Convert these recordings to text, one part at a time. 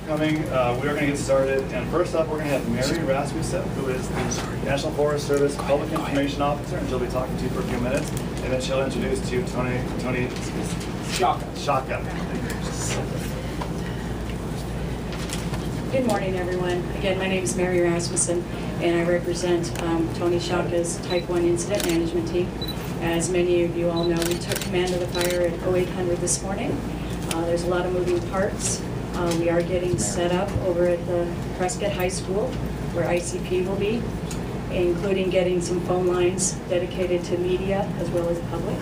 for coming. We are going to get started. And first up, we're going to have Mary Rasmussen, who is the National Forest Service Public Information Officer, and she'll be talking to you for a few minutes. And then she'll introduce to you Tony Shaka. Good morning, everyone. Again, my name is Mary Rasmussen, and I represent Tony Shaka's Type 1 Incident Management Team. As many of you all know, we took command of the fire at 0800 this morning. There's a lot of moving parts. We are getting set up over at the Prescott High School, where ICP will be, including getting some phone lines dedicated to media as well as the public.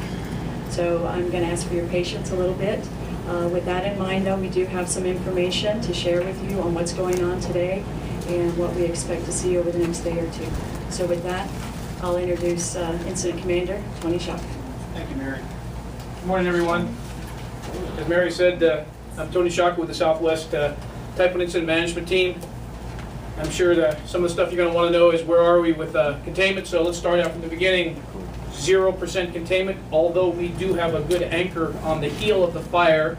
So I'm going to ask for your patience a little bit. With that in mind, though, we do have some information to share with you on what's going on today and what we expect to see over the next day or two. So with that, I'll introduce Incident Commander Tony Shaka. Thank you, Mary. Good morning, everyone. As Mary said, I'm Tony Shaka with the Southwest Type 1 Incident Management Team. I'm sure that some of the stuff you're going to want to know is where are we with containment. So let's start out from the beginning. 0% containment, although we do have a good anchor on the heel of the fire,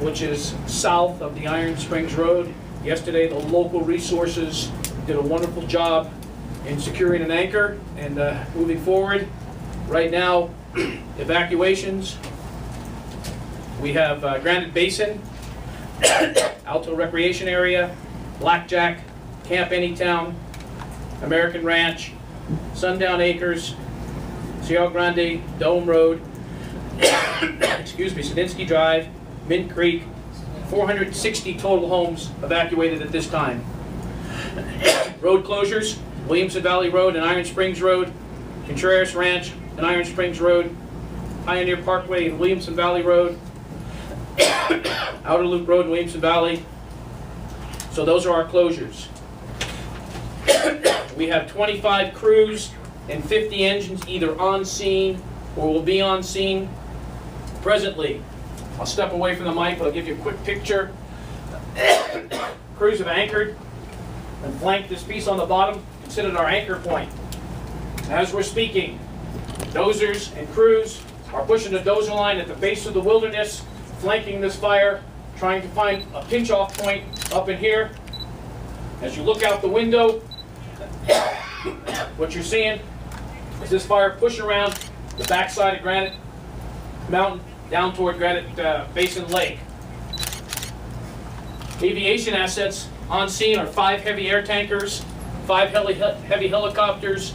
which is south of the Iron Springs Road. Yesterday, the local resources did a wonderful job in securing an anchor and moving forward. Right now, evacuations. We have Granite Basin, Alto Recreation Area, Blackjack, Camp Anytown, American Ranch, Sundown Acres, Cielo Grande, Dome Road, excuse me, Sedinsky Drive, Mint Creek, 460 total homes evacuated at this time. Road closures, Williamson Valley Road and Iron Springs Road, Contreras Ranch and Iron Springs Road, Pioneer Parkway and Williamson Valley Road, Outer Loop Road and Williamson Valley. So those are our closures. We have 25 crews and 50 engines either on scene or will be on scene presently. I'll step away from the mic, but I'll give you a quick picture. Crews have anchored and flanked this piece on the bottom, considered our anchor point. As we're speaking, dozers and crews are pushing the dozer line at the base of the wilderness, flanking this fire, trying to find a pinch-off point up in here. As you look out the window, what you're seeing is this fire push around the backside of Granite Mountain down toward Granite Basin Lake. Aviation assets on scene are 5 heavy air tankers, 5 heavy helicopters,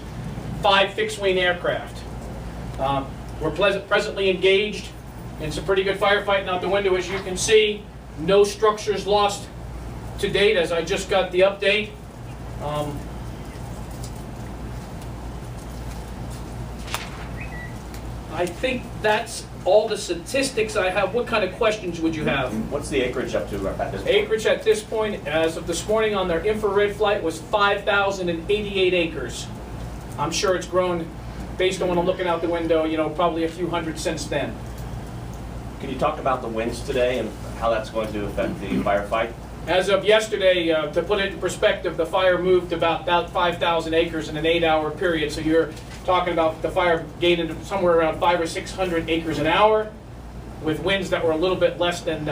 5 fixed-wing aircraft. We're presently engaged in some pretty good firefighting out the window. As you can see, no structures lost to date, as I just got the update. I think that's all the statistics I have. What kind of questions would you have? What's the acreage up to at this point? Acreage at this point, as of this morning on their infrared flight, was 5,088 acres. I'm sure it's grown based on when I'm looking out the window, you know, probably a few hundred since then. Can you talk about the winds today and how that's going to affect the firefight? As of yesterday, to put it in perspective, the fire moved about 5,000 acres in an 8-hour period. So you're talking about the fire gained somewhere around 500 or 600 acres an hour, with winds that were a little bit less than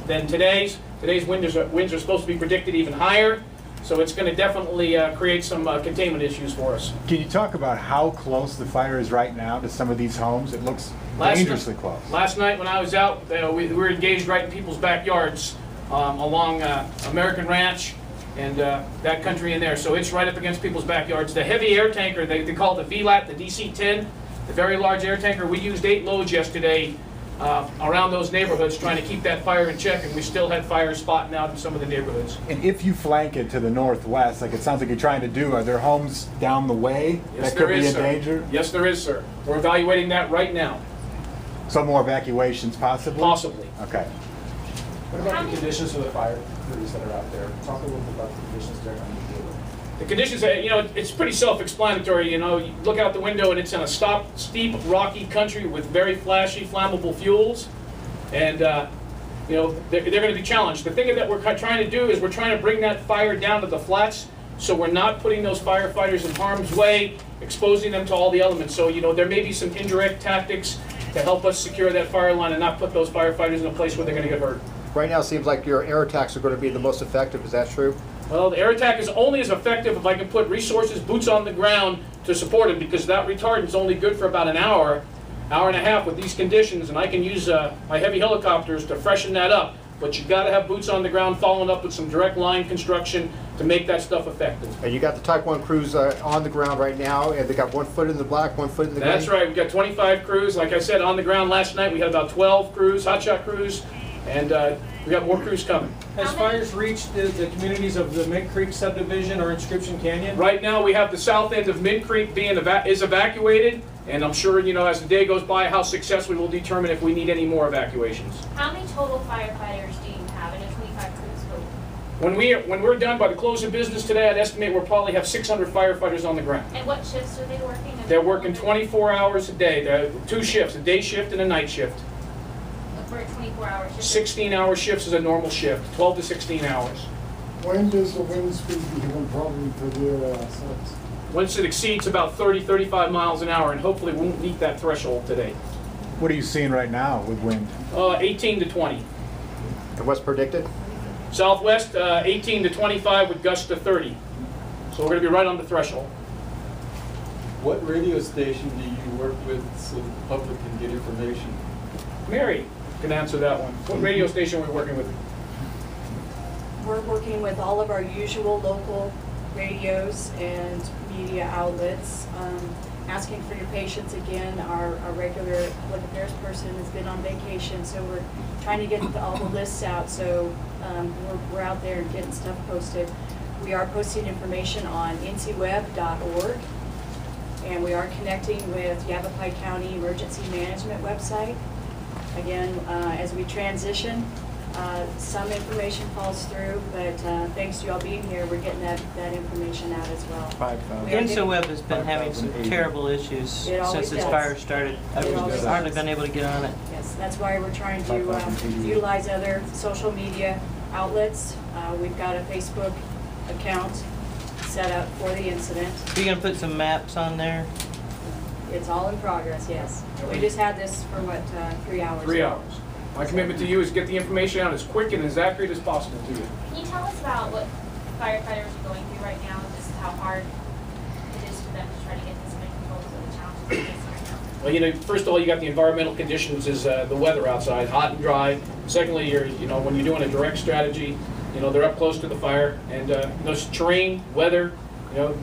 today's. Today's winds are supposed to be predicted even higher. So it's going to definitely create some containment issues for us. Can you talk about how close the fire is right now to some of these homes? It looks dangerously close. Last night when I was out, we were engaged right in people's backyards along American Ranch and that country in there. So it's right up against people's backyards. The heavy air tanker, they call it the VLAT, the DC-10, the very large air tanker. We used 8 loads yesterday around those neighborhoods trying to keep that fire in check, and we still had fires spotting out in some of the neighborhoods. And if you flank it to the northwest, like it sounds like you're trying to do, are there homes down the way that could be in danger? Yes, there is, sir. We're evaluating that right now. Some more evacuations possibly? Possibly. Okay. What about the conditions for the fire crews that are out there? Talk a little bit about the conditions they're going to be dealing with. The conditions, you know, it's pretty self-explanatory. You know, you look out the window and it's in a steep, rocky country with very flashy, flammable fuels, and you know they're going to be challenged. The thing that we're trying to do is we're trying to bring that fire down to the flats, so we're not putting those firefighters in harm's way, exposing them to all the elements. So you know there may be some indirect tactics to help us secure that fire line and not put those firefighters in a place where they're going to get hurt. Right now, it seems like your air attacks are going to be the most effective. Is that true? Well, the air attack is only as effective if I can put resources, boots on the ground to support it, because that retardant is only good for about an hour and a half with these conditions, and I can use my heavy helicopters to freshen that up. But you got to have boots on the ground, following up with some direct line construction to make that stuff effective. And you got the Type 1 crews on the ground right now, and they got 1 foot in the black, 1 foot in the green? That's right. We've got 25 crews. Like I said, on the ground last night, we had about 12 crews, hotshot crews, and we got more crews coming. Has fires reached the communities of the Mid Creek subdivision or Inscription Canyon? Right now, we have the south end of Mid Creek being is evacuated, and I'm sure, you know, as the day goes by, how successful we'll determine if we need any more evacuations. How many total firefighters do you have in a 25 crews total? When we're done by the close of business today, I'd estimate we'll probably have 600 firefighters on the ground. And what shifts are they working? They're working 24 hours a day. They're 2 shifts, a day shift and a night shift. For a 24-hour shift? 16-hour shifts is a normal shift, 12 to 16 hours. When does the wind speed become a problem for the assets? Once it exceeds about 30, 35 miles an hour, and hopefully we won't meet that threshold today. What are you seeing right now with wind? 18 to 20. And what's predicted? Southwest, 18 to 25 with gusts to 30. So we're going to be right on the threshold. What radio station do you work with so the public can get information? Mary can answer that one. What radio station are we working with? We're working with all of our usual local radios and media outlets. Asking for your patience again. Our regular public affairs person has been on vacation, so we're trying to get all the lists out. So we're out there and getting stuff posted. We are posting information on ncweb.org, and we are connecting with Yavapai County Emergency Management website. Again, as we transition, some information falls through, but thanks to you all being here, we're getting that information out as well. 5,000. InsoWeb has been having some terrible issues since this fire started. I've hardly been able to get on it. Yes, that's why we're trying to utilize other social media outlets. We've got a Facebook account set up for the incident. Are you going to put some maps on there? It's all in progress, yes. We just had this for, what, 3 hours? 3 hours. My commitment to you is get the information out as quick and as accurate as possible to you. Can you tell us about what firefighters are going through right now, just how hard it is for them to try to get this under control of the challenges they're facing right now? Well, you know, first of all, you got the environmental conditions, is the weather outside, hot and dry. Secondly, when you're doing a direct strategy, they're up close to the fire, and those terrain, weather,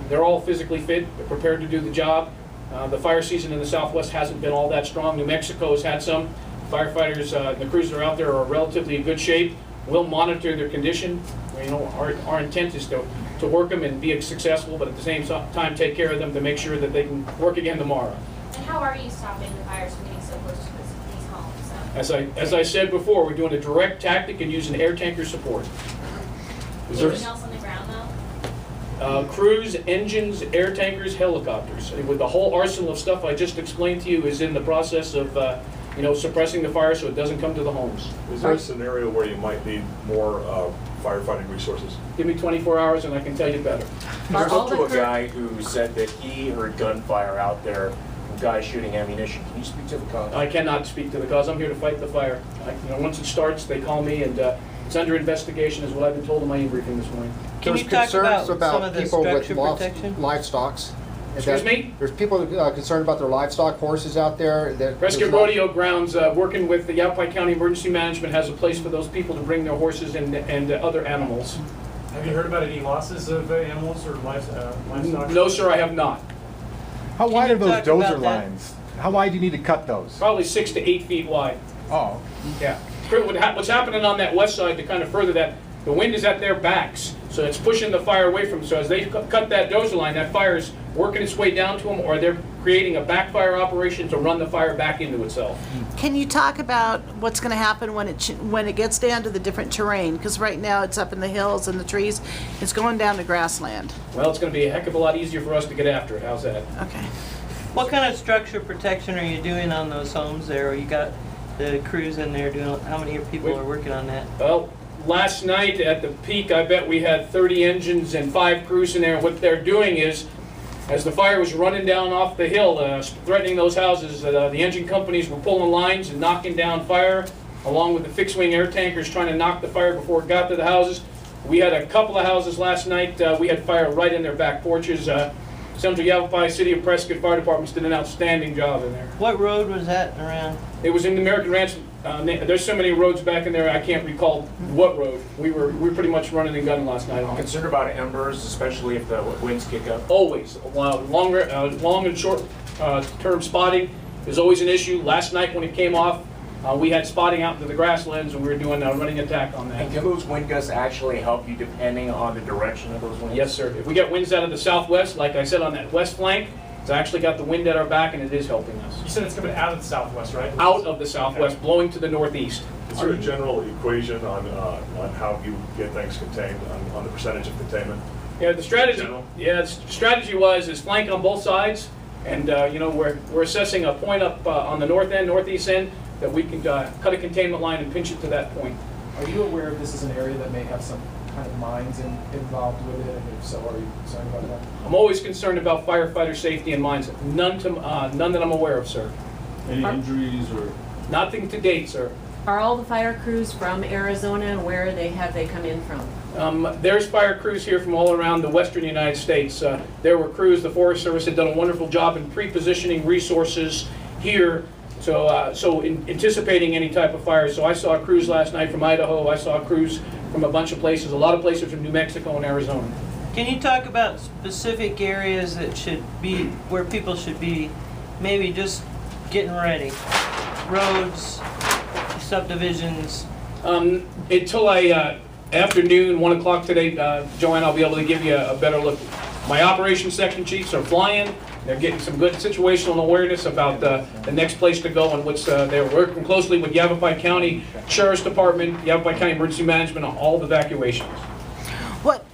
they're all physically fit, they're prepared to do the job. The fire season in the Southwest hasn't been all that strong. New Mexico has had some. Firefighters, the crews that are out there are relatively in good shape. We'll monitor their condition. Our intent is to work them and be successful, but at the same time take care of them to make sure that they can work again tomorrow. And how are you stopping the fires from getting so close to these homes? As I said before, we're doing a direct tactic and using air tanker support. Anything else on the ground though? Crews, engines, air tankers, helicopters. With the whole arsenal of stuff I just explained to you is in the process of suppressing the fire so it doesn't come to the homes. Is there a scenario where you might need more firefighting resources? Give me 24 hours and I can tell you better. I spoke to a guy who said that he heard gunfire out there from guys shooting ammunition. Can you speak to the cause? I cannot speak to the cause. I'm here to fight the fire. Once it starts, they call me, and it's under investigation, is what I've been told in my briefing this morning. Can you talk about some of the structure protection? Livestock. Excuse me? There's people concerned about their livestock, horses out there. Prescott Rodeo Grounds, working with the Yavapai County Emergency Management, has a place for those people to bring their horses and other animals. Have you heard about any losses of animals or livestock? No, sir, I have not. How wide are those dozer lines? How wide do you need to cut those? Probably 6 to 8 feet wide. Oh. Yeah. What's happening on that west side to kind of further that, the wind is at their backs, so it's pushing the fire away from them. So as they cut that dozer line, that fire is working its way down to them, or they're creating a backfire operation to run the fire back into itself. Can you talk about what's going to happen when it gets down to the different terrain? Because right now it's up in the hills and the trees. It's going down to grassland. Well, it's going to be a heck of a lot easier for us to get after it. How's that? Okay. What kind of structure protection are you doing on those homes there? You got the crews in there doing, how many people are working on that? Well, last night at the peak, I bet we had 30 engines and 5 crews in there. What they're doing is, as the fire was running down off the hill, threatening those houses, the engine companies were pulling lines and knocking down fire along with the fixed-wing air tankers trying to knock the fire before it got to the houses. We had a couple of houses last night. We had fire right in their back porches. Central Yavapai, City of Prescott Fire Departments did an outstanding job in there. What road was that around? It was in the American Ranch. There's so many roads back in there, I can't recall what road. We were pretty much running and gunning last night. I'm concerned about embers, especially if the winds kick up. Always. Long and short term spotting is always an issue. Last night when it came off, we had spotting out into the grasslands, and we were doing a running attack on that. And can those wind gusts actually help you depending on the direction of those winds? Yes, sir. If we get winds out of the southwest, like I said on that west flank, it's actually got the wind at our back, and it is helping us. You said it's coming out of the southwest, right? Out of the southwest, blowing to the northeast. Is there a general equation on how you get things contained, on the percentage of containment? Yeah, the strategy. Yeah, the strategy is flank on both sides, and you know, we're assessing a point up on the north end, northeast end, that we can cut a containment line and pinch it to that point. Are you aware if this is an area that may have some kind of mines involved with it? And if so, are you concerned about that? I'm always concerned about firefighter safety and mines. None that I'm aware of, sir. Any injuries or? Nothing to date, sir. Are all the fire crews from Arizona, and where have they come in from? There's fire crews here from all around the western United States. There were crews, the Forest Service had done a wonderful job in pre-positioning resources here, so in anticipating any type of fire. So I saw crews last night from Idaho, I saw crews from a bunch of places, a lot of places from New Mexico and Arizona. Can you talk about specific areas that should be, where people should be maybe just getting ready? Roads, subdivisions? Until afternoon, 1 o'clock today, Joanne, I'll be able to give you a better look. My operations section chiefs are flying. They're getting some good situational awareness about the next place to go, and what's they're working closely with Yavapai County Sheriff's Department, Yavapai County Emergency Management on all the evacuations. What,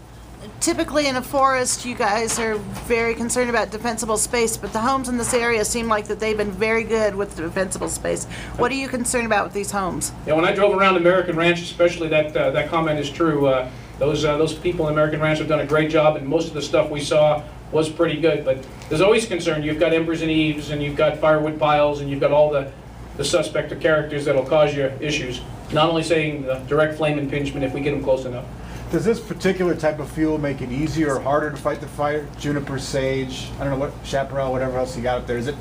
typically in a forest, you guys are very concerned about defensible space, but the homes in this area seem like that they've been very good with the defensible space. What are you concerned about with these homes? Yeah, when I drove around American Ranch, especially, that comment is true. Those people in American Ranch have done a great job, and most of the stuff we saw was pretty good. But there's always concern. You've got embers and eaves, and you've got firewood piles, and you've got all the suspect or characters that'll cause you issues. Not only saying the direct flame impingement if we get them close enough. Does this particular type of fuel make it easier or harder to fight the fire? Juniper, sage, I don't know what, chaparral, whatever else you got up there. Is it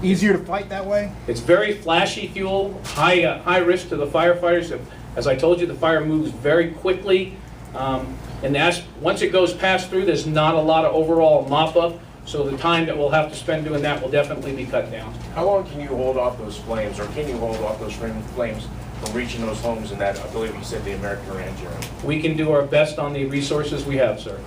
easier to fight that way? It's very flashy fuel, high risk to the firefighters. As I told you, the fire moves very quickly. And once it goes past through, there's not a lot of overall mop-up, so the time that we'll have to spend doing that will definitely be cut down. How long can you hold off those flames, or can you hold off those flames from reaching those homes in that, I believe you said, the American Ranch area? We can do our best on the resources we have, sir.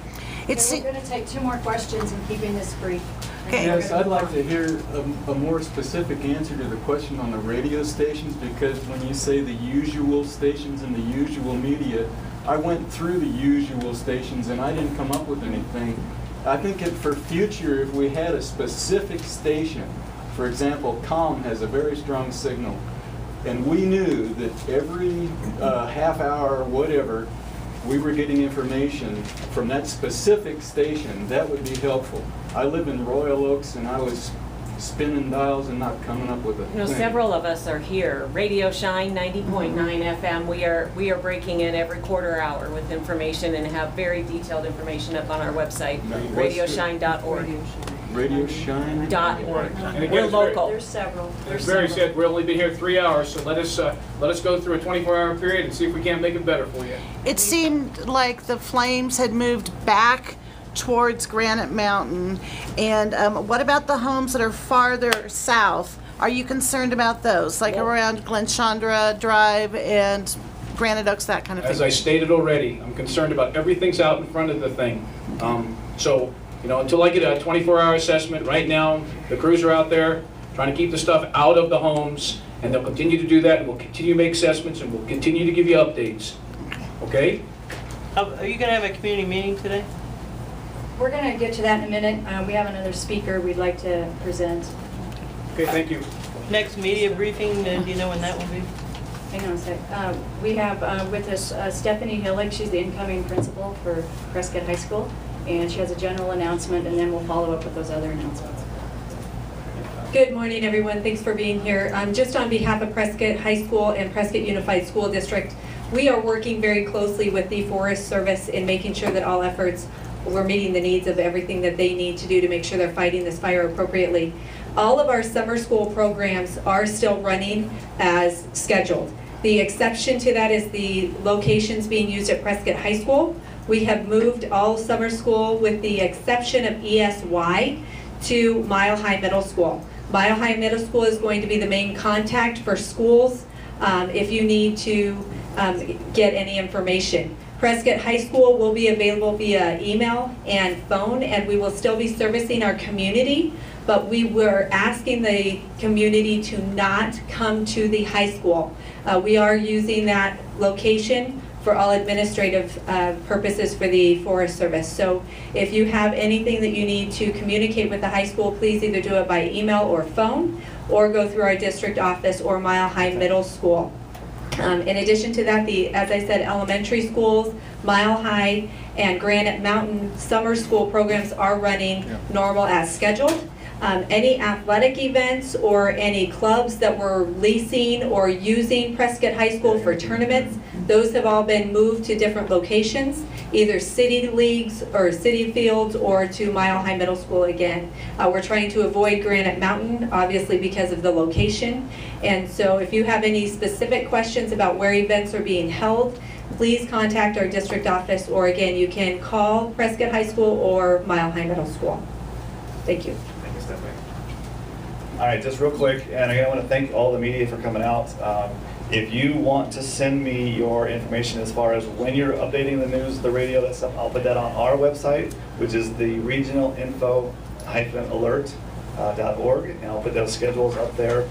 We're going to take 2 more questions and keeping this brief. Yes, I'd like to hear a more specific answer to the question on the radio stations, because when you say the usual stations and the usual media, I went through the usual stations and I didn't come up with anything. I think for future, if we had a specific station, for example, COM has a very strong signal, and we knew that every half hour or whatever, we were getting information from that specific station, that would be helpful. I live in Royal Oaks, and I was spinning dials and not coming up with a thing. Several of us are here. Radio Shine 90.9 FM. We are breaking in every quarter hour with information and have very detailed information up on our website, radioshine.org. radioshine.org. We're local. There's several. As Barry said, we've only been here 3 hours, so let us go through a 24-hour period and see if we can't make it better for you. It seemed like the flames had moved back towards Granite Mountain. And what about the homes that are farther south? Are you concerned about those, like around Glen Chandra Drive and Granite Oaks, that kind of thing? As I stated already, I'm concerned about everything's out in front of the thing. So, until I get a 24-hour assessment, right now, the crews are out there trying to keep the stuff out of the homes, and they'll continue to do that, and we'll continue to make assessments, and we'll continue to give you updates. Okay? Are you going to have a community meeting today? We're going to get to that in a minute. We have another speaker we'd like to present. Okay, thank you. Next media briefing, do you know when that will be? Hang on a sec. We have with us Stephanie Hillig. She's the incoming principal for Prescott High School, and she has a general announcement, and then we'll follow up with those other announcements. Good morning, everyone. Thanks for being here. Just on behalf of Prescott High School and Prescott Unified School District, we are working very closely with the Forest Service in making sure that all efforts, we're meeting the needs of everything that they need to do to make sure they're fighting this fire appropriately. All of our summer school programs are still running as scheduled. The exception to that is the locations being used at Prescott High School. We have moved all summer school with the exception of ESY to Mile High Middle School. Mile High Middle School is going to be the main contact for schools if you need to get any information. Prescott High School will be available via email and phone, and we will still be servicing our community, but we were asking the community to not come to the high school. We are using that location for all administrative purposes for the Forest Service. So if you have anything that you need to communicate with the high school, please either do it by email or phone, or go through our district office or Mile High Middle School. In addition to that, as I said, elementary schools, Mile High and Granite Mountain summer school programs are running normal as scheduled. Any athletic events or any clubs that were leasing or using Prescott High School for tournaments, those have all been moved to different locations, either city leagues or city fields or to Mile High Middle School again. We're trying to avoid Granite Mountain, obviously because of the location. And so if you have any specific questions about where events are being held, please contact our district office, or again, you can call Prescott High School or Mile High Middle School. Thank you. All right, just real quick, and again, I want to thank all the media for coming out. If you want to send me your information as far as when you're updating the news, the radio, that stuff, I'll put that on our website, which is the regionalinfo-alert.org, and I'll put those schedules up there.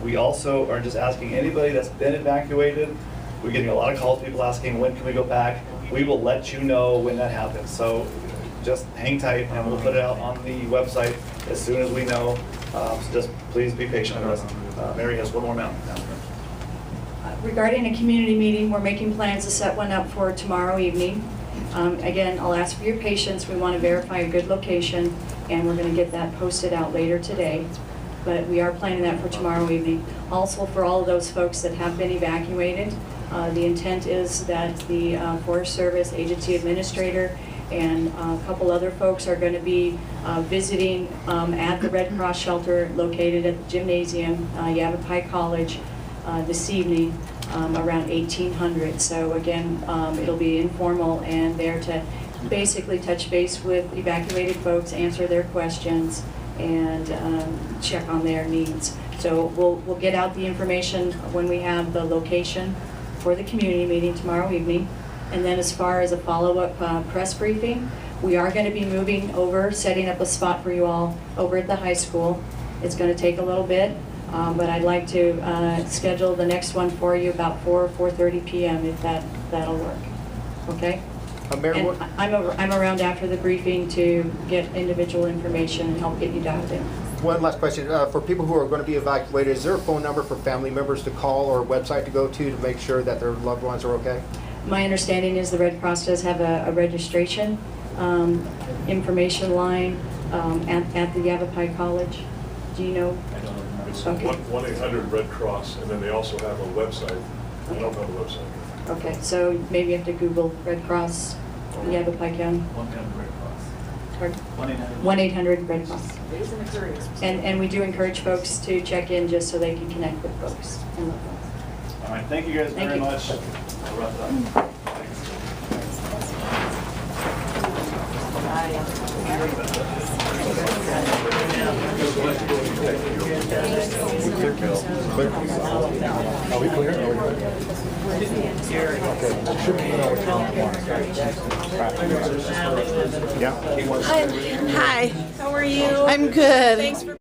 We also are just asking anybody that's been evacuated. We're getting a lot of calls, people asking when can we go back. We will let you know when that happens. So just hang tight, and we'll put it out on the website as soon as we know. So just please be patient with us. Mary has one more mountain. Regarding a community meeting, we're making plans to set one up for tomorrow evening. Again, I'll ask for your patience. We want to verify a good location, and we're going to get that posted out later today. But we are planning that for tomorrow evening. Also, for all of those folks that have been evacuated, the intent is that the Forest Service Agency Administrator and a couple other folks are going to be visiting at the Red Cross shelter located at the gymnasium, Yavapai College, this evening around 1800. So again, it'll be informal and there to basically touch base with evacuated folks, answer their questions, and check on their needs. So we'll get out the information when we have the location for the community meeting tomorrow evening. And then as far as a follow-up press briefing, we are going to be moving over, setting up a spot for you all over at the high school. It's going to take a little bit, but I'd like to schedule the next one for you about 4:30 p.m. if that'll work. Okay? And I'm around after the briefing to get individual information and help get you dialed in. One last question. For people who are going to be evacuated, is there a phone number for family members to call or a website to go to make sure that their loved ones are okay? My understanding is the Red Cross does have a registration information line at the Yavapai College. Do you know? I don't know. It's Okay. 1-800-RED CROSS, and then they also have a website. I don't know the website. Okay, so maybe you have to Google Red Cross, Yavapai County. 1-800 Red Cross. And we do encourage folks to check in just so they can connect with folks. All right, thank you guys very much. I'll wrap it up. Are we clear? Hi. How are you? I'm good. Thanks for